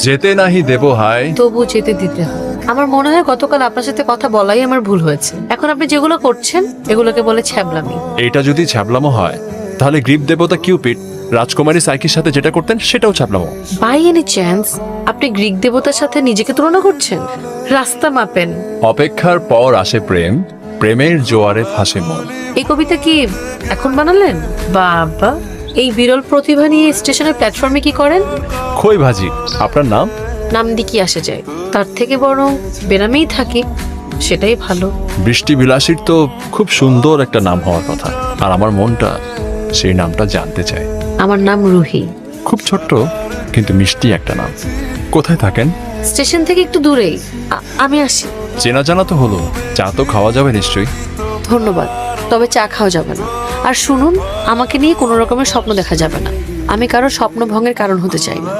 যেতে নাহি দেব হায়। তবু যেতে দিতে হয়। আমার মনে হয় গতকাল আপনার সাথে কথা বলাই আমার ভুল হয়েছে। এখন আপনি যেগুলো করছেন এগুলোকে বলে ছ্যাবলামি। এটা যদি ছ্যাবলামো হয় তাহলে গ্রিক দেবতা কিউপিড রাজকুমারী সাইকির সাথে যেটা করতেন সেটাও ছ্যাবলামো। বাই এনি চান্স আপনি গ্রিক দেবতার সাথে নিজেকে তুলনা করছেন? রাস্তা মাপেন। অপেক্ষার পর আসে প্রেম, প্রেমের জোয়ারে ভাসে মন। এই কবিতা কি এখন বানালেন? বাবা, এই বিরল প্রতিভা নিয়ে স্টেশনের প্ল্যাটফর্মে কি করেন? খই ভাজি। আপনার নাম? নাম দিয়ে কি আসে যায়? তার থেকে বরং বেনামেই থাকি, সেটাই ভালো। বৃষ্টি বিলাসীর তো খুব সুন্দর একটা নাম হওয়ার কথা, আর আমার মনটা সেই নামটা জানতে চায়। আমার নাম রুহি। খুব ছোট্ট কিন্তু মিষ্টি একটা নাম। কোথায় থাকেন? স্টেশন থেকে একটু দূরেই। আমি আসি। চেনা জানা তো হলো, চা তো খাওয়া যাবে নিশ্চয়ই। ধন্যবাদ, তবে চা খাওয়া যাবে না। আর শুনুন, আমাকে নিয়ে কোনো রকমের স্বপ্ন দেখা যাবে না। আমি কারো স্বপ্ন ভঙ্গের কারণ হতে চাই না।